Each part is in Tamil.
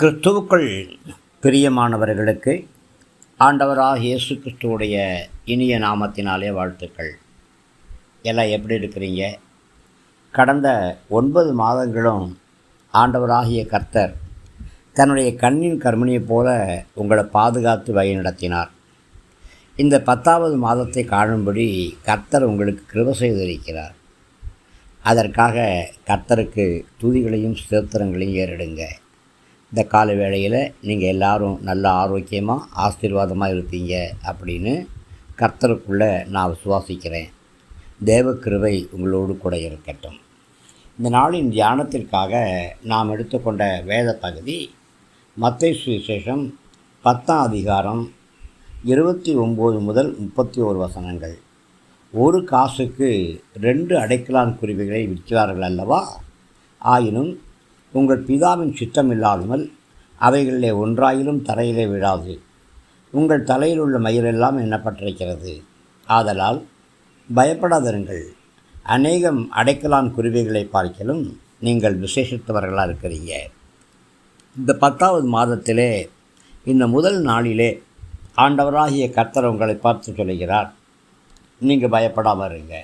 கிறிஸ்துவுக்குள் பிரியமானவர்களுக்கு ஆண்டவராக இயேசு கிறிஸ்துவுடைய இனிய நாமத்தினாலே வாழ்த்துக்கள். எல்லாம் எப்படி இருக்கிறீங்க? கடந்த 9 மாதங்களும் ஆண்டவராகிய கர்த்தர் தன்னுடைய கண்ணின் கருமணியைப் போல உங்களை பாதுகாத்து வழிநடத்தினார். இந்த 10வது மாதத்தை காணும்படி கர்த்தர் உங்களுக்கு கிருபை செய்திருக்கிறார். அதற்காக கர்த்தருக்கு துதிகளையும் ஸ்தோத்திரங்களையும் ஏறிடுங்க. இந்த கால வேளையில் நீங்கள் எல்லோரும் நல்ல ஆரோக்கியமாக ஆசீர்வாதமாக இருப்பீங்க அப்படின்னு கர்த்தருக்குள்ளே நான் விசுவாசிக்கிறேன். தேவ கிருபை உங்களோடு கூட இருக்கட்டும். இந்த நாளின் தியானத்திற்காக நாம் எடுத்துக்கொண்ட வேத பகுதி மத்தேயு சுவிசேஷம் 10ஆம் அதிகாரம் 29 முதல் 31 வசனங்கள். ஒரு காசுக்கு 2 அடைக்கலான் குருவிகளை விற்கிறார்கள் அல்லவா? ஆயினும் உங்கள் பிதாவின் சித்தம் இல்லாமல் அவைகளிலே ஒன்றாயிலும் தரையிலே விழாது. உங்கள் தலையில் உள்ள மயிரெல்லாம் எண்ணப்பட்டிருக்கிறது. ஆதலால் பயப்படாதிருங்கள். அநேகம் அடைக்கலான் குருவிகளை பார்க்கலும் நீங்கள் விசேஷித்தவர்களாக இருக்கிறீங்க. இந்த 10வது மாதத்திலே இந்த முதல் நாளிலே ஆண்டவராகிய கர்த்தர் உங்களை பார்த்து சொல்கிறார், நீங்கள் பயப்படாமல் இருங்க.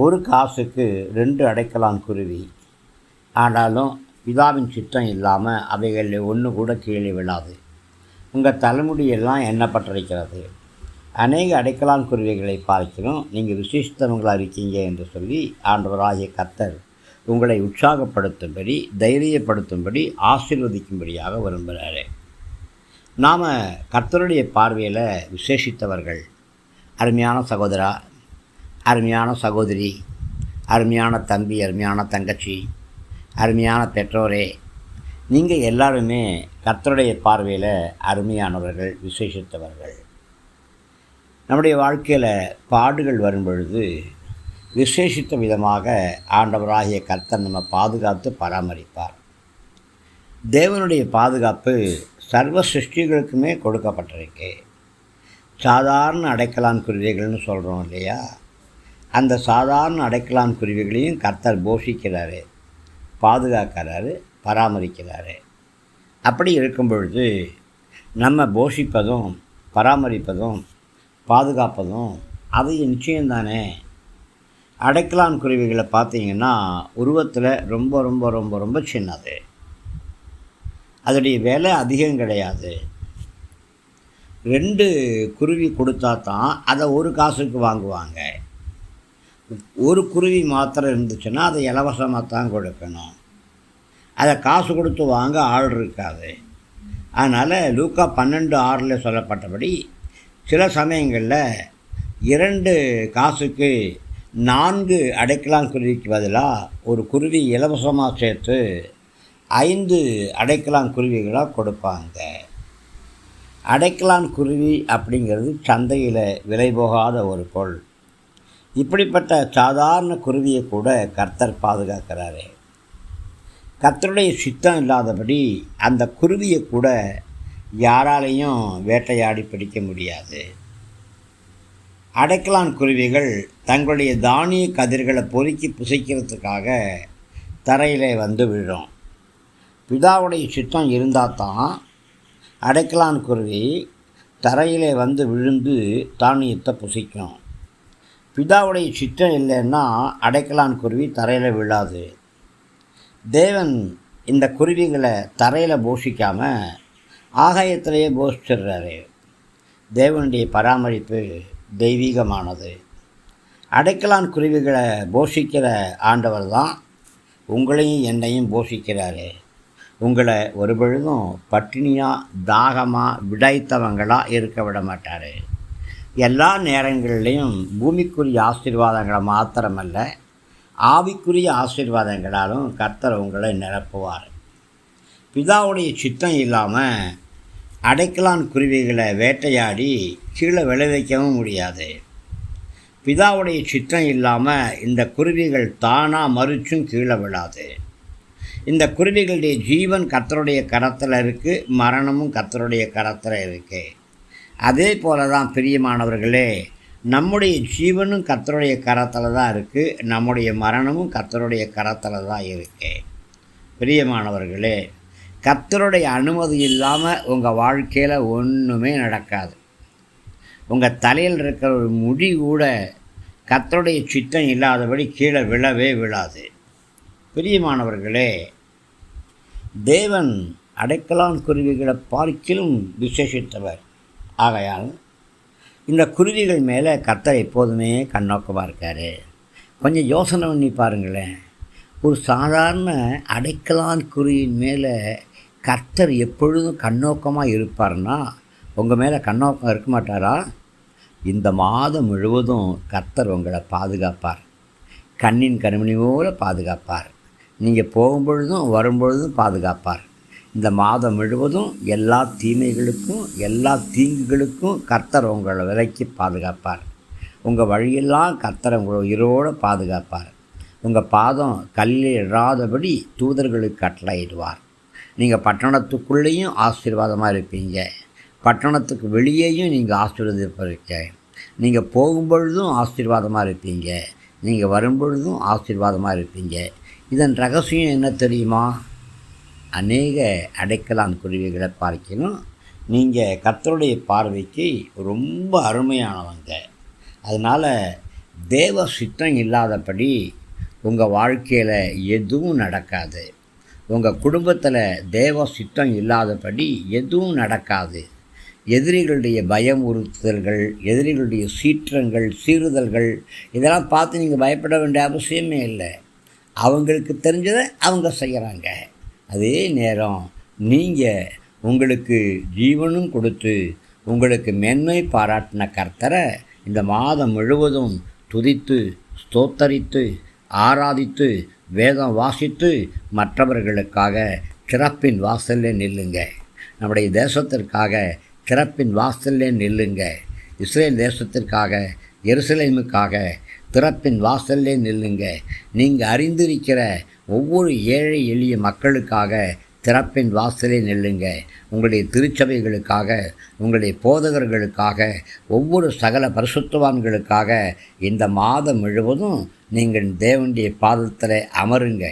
ஒரு காசுக்கு 2 அடைக்கலான் குருவி. ஆனாலும் பிதாவின் சித்தம் இல்லாமல் அவைகளில் ஒன்று கூட கீழே விழாது. உங்கள் தலைமுடியெல்லாம் எண்ணப்பட்டிருக்கிறது. அநேக அடைக்கலான் குருவிகளை பார்க்கிறோம் நீங்கள் விசேஷித்தவங்களாக இருக்கீங்க என்று சொல்லி ஆண்டவராகிய கர்த்தர் உங்களை உற்சாகப்படுத்தும்படி, தைரியப்படுத்தும்படி, ஆசீர்வதிக்கும்படியாக விரும்புகிறார். நாம் கர்த்தருடைய பார்வையில் விசேஷித்தவர்கள். அருமையான சகோதரா, அருமையான சகோதரி, அருமையான தம்பி, அருமையான தங்கச்சி, அருமையான பெற்றோரே, நீங்கள் எல்லாருமே கர்த்தருடைய பார்வையில் அருமையானவர்கள், விசேஷித்தவர்கள். நம்முடைய வாழ்க்கையில் பாடுகள் வரும் பொழுது விசேஷித்த விதமாக ஆண்டவராகிய கர்த்தர் நம்ம பாதுகாத்து பராமரிப்பார். தேவனுடைய பாதுகாப்பு சர்வ சிருஷ்டிகளுக்குமே கொடுக்கப்பட்டிருக்கு. சாதாரண அடைக்கலான் குருவிகள்னு சொல்கிறோம் இல்லையா? அந்த சாதாரண அடைக்கலான் குருவிகளையும் கர்த்தர் போஷிக்கிறாரு, பாதுகாக்கிறாரு, பராமரிக்கிறாரு. அப்படி இருக்கும் பொழுது நம்ம போஷிப்பதும் பராமரிப்பதும் பாதுகாப்பதும் அது நிச்சயம்தானே. அடைக்கலான் குருவிகளை பார்த்தீங்கன்னா உருவத்தில் ரொம்ப ரொம்ப ரொம்ப ரொம்ப சின்னது. அதோடைய விலை அதிகம் கிடையாது. 2 குருவி கொடுத்தா தான் அதை ஒரு காசுக்கு வாங்குவாங்க. ஒரு குருவி மாத்திரம் இருந்துச்சுன்னா அதை இலவசமாக தான் கொடுக்கணும். அதை காசு கொடுத்து வாங்க ஆள் இருக்காது. அதனால் லூக்கா 12:6 சொல்லப்பட்டபடி சில சமயங்களில் 2 காசுக்கு 4 அடைக்கலான் குருவிக்கு பதிலாக ஒரு குருவி இலவசமாக சேர்த்து 5 அடைக்கலான் குருவிகளாக கொடுப்பாங்க. அடைக்கலான் குருவி அப்படிங்கிறது சந்தையில் விலை போகாத ஒரு பொருள். இப்படிப்பட்ட சாதாரண குருவியை கூட கர்த்தர் பாதுகாக்கிறாரு. கர்த்தருடைய சித்தம் இல்லாதபடி அந்த குருவியை கூட யாராலையும் வேட்டையாடி பிடிக்க முடியாது. அடைக்கலான் குருவிகள் தங்களுடைய தானிய கதிர்களை பொறுக்கி புசைக்கிறதுக்காக தரையிலே வந்து விழும். பிதாவுடைய சித்தம் இருந்தால் தான் அடைக்கலான் குருவி தரையிலே வந்து விழுந்து தானியத்தை புசிக்கும். பிதாவுடைய சித்தம் இல்லைன்னா அடைக்கலான் குருவி தரையில் விழாது. தேவன் இந்த குருவிகளை தரையில் போஷிக்காமல் ஆகாயத்திலேயே போஷிச்சிடுறாரு. தேவனுடைய பராமரிப்பு தெய்வீகமானது. அடைக்கலான் குருவிகளை போஷிக்கிற ஆண்டவர் தான் உங்களையும் என்னையும் போஷிக்கிறாரு. உங்களை ஒரு பொழுதும் பட்டினியாக தாகமாக விடாய்த்தவங்களாக இருக்க விட மாட்டார். எல்லா நேரங்களிலையும் பூமிக்குரிய ஆசீர்வாதங்களை மாத்திரமல்ல, ஆவிக்குரிய ஆசீர்வாதங்களாலும் கர்த்தர் உங்களை நிரப்புவார். பிதாவுடைய சித்தம் இல்லாமல் அடைக்கலான் குருவிகளை வேட்டையாடி கீழே விளைவிக்கவும் முடியாது. பிதாவுடைய சித்தம் இல்லாமல் இந்த குருவிகள் தானாக மறிச்சும் கீழே விழாது. இந்த குருவிகளுடைய ஜீவன் கர்த்தருடைய கரத்தில் இருக்குது, மரணமும் கர்த்தருடைய கரத்தில் இருக்குது. அதே போல தான் பிரியமானவர்களே, நம்முடைய ஜீவனும் கர்த்தருடைய கரத்தில் தான் இருக்குது, நம்முடைய மரணமும் கர்த்தருடைய கரத்தில் தான் இருக்குது. பிரியமானவர்களே, கர்த்தருடைய அனுமதி இல்லாமல் உங்கள் வாழ்க்கையில் ஒன்றுமே நடக்காது. உங்கள் தலையில் இருக்கிற ஒரு முடி கூட கர்த்தருடைய சித்தம் இல்லாதபடி கீழே விழவே விழாது. பிரியமானவர்களே, தேவன் அடைக்கலான் குருவிகளை பார்க்கிலும் விசேஷித்தவர். ஆகையால் இந்த குருவிகள் மேலே கர்த்தர் எப்போதுமே கண்ணோக்கமாக இருக்கார். கொஞ்சம் யோசனை பண்ணி பாருங்களேன். ஒரு சாதாரண அடைக்கலான் குருவின் மேலே கர்த்தர் எப்பொழுதும் கண்ணோக்கமாக இருப்பார்னா உங்கள் மேலே கண்ணோக்கம் இருக்க மாட்டாரா? இந்த மாதம் முழுவதும் கர்த்தர் உங்களை பாதுகாப்பார். கண்ணின் கருமணி போல பாதுகாப்பார். நீங்கள் போகும்பொழுதும் வரும்பொழுதும் பாதுகாப்பார். இந்த மாதம் முழுவதும் எல்லா தீமைகளுக்கும் எல்லா தீங்குகளுக்கும் கர்த்தர் உங்களை விலக்கி பாதுகாப்பார். உங்கள் வழியெல்லாம் கர்த்தர் உங்களை உயிரோடு பாதுகாப்பார். உங்கள் பாதம் கல்லில் இடாதபடி தூதர்களுக்கு கட்டளையிடுவார். நீங்கள் பட்டணத்துக்குள்ளேயும் ஆசீர்வாதமாக இருப்பீங்க. பட்டணத்துக்கு வெளியேயும் நீங்கள் ஆசீர்வதிப்பீங்க. நீங்கள் போகும்பொழுதும் ஆசீர்வாதமாக இருப்பீங்க. நீங்கள் வரும்பொழுதும் ஆசீர்வாதமாக இருப்பீங்க. இதன் ரகசியம் என்ன தெரியுமா? அநேக அடைக்கலான் குருவிகளை பார்க்கணும். நீங்கள் கர்த்தருடைய பார்வைக்கு ரொம்ப அருமையானவங்க. அதனால் தேவ சித்தம் இல்லாதபடி உங்கள் வாழ்க்கையில் எதுவும் நடக்காது. உங்கள் குடும்பத்தில் தேவ சித்தம் இல்லாதபடி எதுவும் நடக்காது. எதிரிகளுடைய பயமுறுத்துதல்கள், எதிரிகளுடைய சீற்றங்கள், சீறுதல்கள் இதெல்லாம் பார்த்து நீங்கள் பயப்பட வேண்டிய அவசியமே இல்லை. அவங்களுக்கு தெரிஞ்சதை அவங்க செய்கிறாங்க. அதே நேரம் நீங்கள் உங்களுக்கு ஜீவனும் கொடுத்து உங்களுக்கு மேன்மை பாராட்டின கர்த்தரை இந்த மாதம் முழுவதும் துதித்து ஸ்தோத்தரித்து ஆராதித்து வேதம் வாசித்து மற்றவர்களுக்காக திறப்பின் வாசலில் நில்லுங்க. நம்முடைய தேசத்திற்காக திறப்பின் வாசலில் நில்லுங்க. இஸ்ரேல் தேசத்திற்காக, எருசலேமுக்காக திறப்பின் வாசலில் நில்லுங்க. நீங்கள் அறிந்திருக்கிற ஒவ்வொரு ஏழை எளிய மக்களுக்காக திறப்பின் வாசலில் நில்லுங்க. உங்களுடைய திருச்சபைகளுக்காக, உங்களுடைய போதகர்களுக்காக, ஒவ்வொரு சகல பரிசுத்தவான்களுக்காக இந்த மாதம் முழுவதும் நீங்கள் தேவனுடைய பாதத்தில் அமருங்க.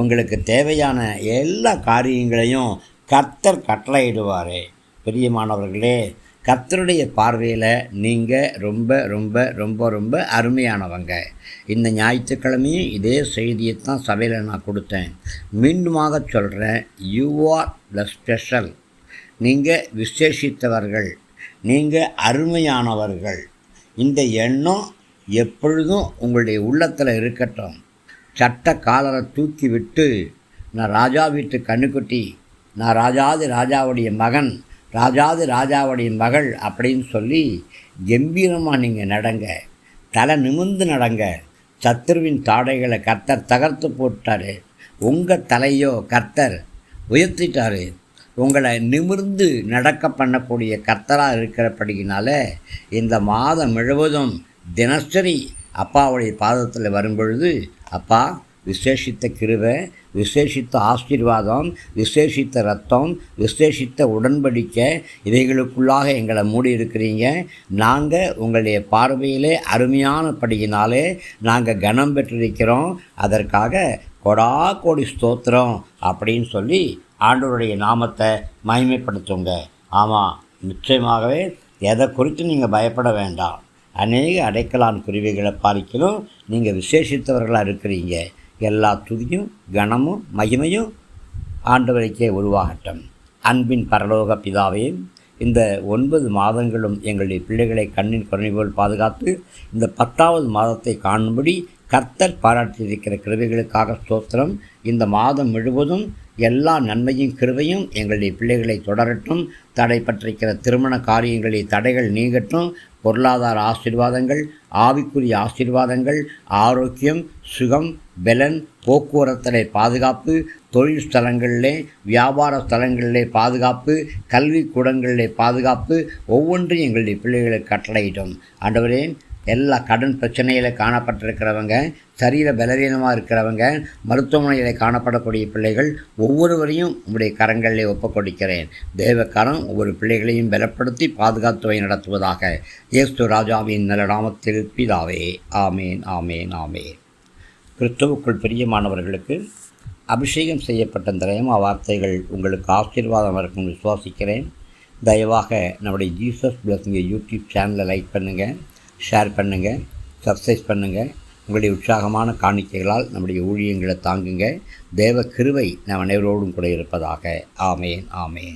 உங்களுக்கு தேவையான எல்லா காரியங்களையும் கர்த்தர் கட்டளையிடுவார். பிரியமானவர்களே, கர்த்தருடைய பார்வையில் நீங்கள் ரொம்ப ரொம்ப ரொம்ப ரொம்ப அருமையானவங்க. இந்த ஞாயிற்றுக்கிழமையும் இதே செய்தியை தான் சபையில் நான் கொடுத்தேன். மீண்டுமாக சொல்கிறேன், யூ ஆர் த ஸ்பெஷல். நீங்கள் விசேஷித்தவர்கள், நீங்கள் அருமையானவர்கள். இந்த எண்ணம் எப்பொழுதும் உங்களுடைய உள்ளத்தில் இருக்கட்டும். சட்ட காலரை தூக்கி விட்டு, நான் ராஜா வீட்டு கண்ணுக்குட்டி, நான் ராஜாவுடைய மகன், ராஜாவுடைய மகள் அப்படின்னு சொல்லி கம்பீரமாக நீங்கள் நடங்க. தலை நிமிர்ந்து நடங்க. சத்துருவின் தாடைகளை கர்த்தர் தகர்த்து போட்டார். உங்கள் தலையோ கர்த்தர் உயர்த்திட்டார். உங்களை நிமிர்ந்து நடக்க பண்ணக்கூடிய கர்த்தராக இருக்கிறபடியினால இந்த மாதம் முழுவதும் தினசரி அப்பாவுடைய பாதத்தில் வரும்பொழுது, அப்பா விசேஷித்த கிருபை, விசேஷித்த ஆசீர்வாதம், விசேஷித்த ரத்தம், விசேஷித்த உடன்படிக்கை இவைகளுக்குள்ளாக எங்களை மூடி இருக்கிறீங்க. நாங்கள் உங்களுடைய பார்வையிலே அருமையானபடியினாலே நாங்கள் கனம் பெற்றிருக்கிறோம். அதற்காக கொடா கோடி ஸ்தோத்திரம் அப்படின்னு சொல்லி ஆண்டவருடைய நாமத்தை மகிமைப்படுத்துங்க. ஆமாம், நிச்சயமாகவே எதை குறித்து நீங்கள் பயப்பட வேண்டாம். அநேக அடைக்கலான் குருவிகளை பார்க்கலும் நீங்கள் விசேஷித்தவர்களாக இருக்கிறீங்க. எல்லா துதியும் கனமும் மகிமையும் ஆண்டவருக்கே உருவாகட்டும். அன்பின் பரலோக பிதாவே, இந்த 9 மாதங்களும் எங்களுடைய பிள்ளைகளை கண்ணின் கருணை போல் பாதுகாத்து இந்த 10வது மாதத்தை காணும்படி கர்த்தர் பாராட்டியிருக்கிற கிருபைகளுக்காக ஸ்தோத்திரம். இந்த மாதம் முழுவதும் எல்லா நன்மையும் கிருபையும் எங்களுடைய பிள்ளைகளை தொடரட்டும். தடைப்பட்டிருக்கிற திருமண காரியங்களில் தடைகள் நீங்கட்டும். பொருளாதார ஆசீர்வாதங்கள், ஆவிக்குரிய ஆசீர்வாதங்கள், ஆரோக்கியம், சுகம், பலன், போக்குவரத்திலே பாதுகாப்பு, தொழில் ஸ்தலங்களிலே, வியாபார ஸ்தலங்களிலே பாதுகாப்பு, கல்வி கூடங்களிலே பாதுகாப்பு, ஒவ்வொன்றையும் எங்களுடைய பிள்ளைகளுக்கு கட்டளையிடும். ஆண்டவரே, எல்லா கடன் பிரச்சனையில் காணப்பட்டிருக்கிறவங்க, சரீர பலவீனமாக இருக்கிறவங்க, மருத்துவமனையில் காணப்படக்கூடிய பிள்ளைகள் ஒவ்வொருவரையும் உங்களுடைய கரங்களிலே ஒப்புக்கொடுக்கிறேன். தேவக்கரம் ஒவ்வொரு பிள்ளைகளையும் பலப்படுத்தி பாதுகாத்து நடத்துவதாக இயேசு ராஜாவின் நல்ல நாமத்தில் பிதாவே. ஆமேன், ஆமேன், ஆமேன். கிறிஸ்துவுக்குள் பிரியமானவர்களுக்கு அபிஷேகம் செய்யப்பட்ட இந்த ரேமா வார்த்தைகள் உங்களுக்கு ஆசீர்வாதம் இருக்கும்னு விசுவாசிக்கிறேன். தயவாக நம்முடைய ஜீசஸ் பிளஸிங்க யூடியூப் சேனலை லைக் பண்ணுங்கள், ஷேர் பண்ணுங்கள், சப்ஸ்கிரைப் பண்ணுங்கள். உங்களுடைய உற்சாகமான காணிக்கைகளால் நம்முடைய ஊழியங்களை தாங்குங்க. தேவ கிருபை நம் அனைவரோடும் கூட இருப்பதாக. ஆமேன், ஆமேன்.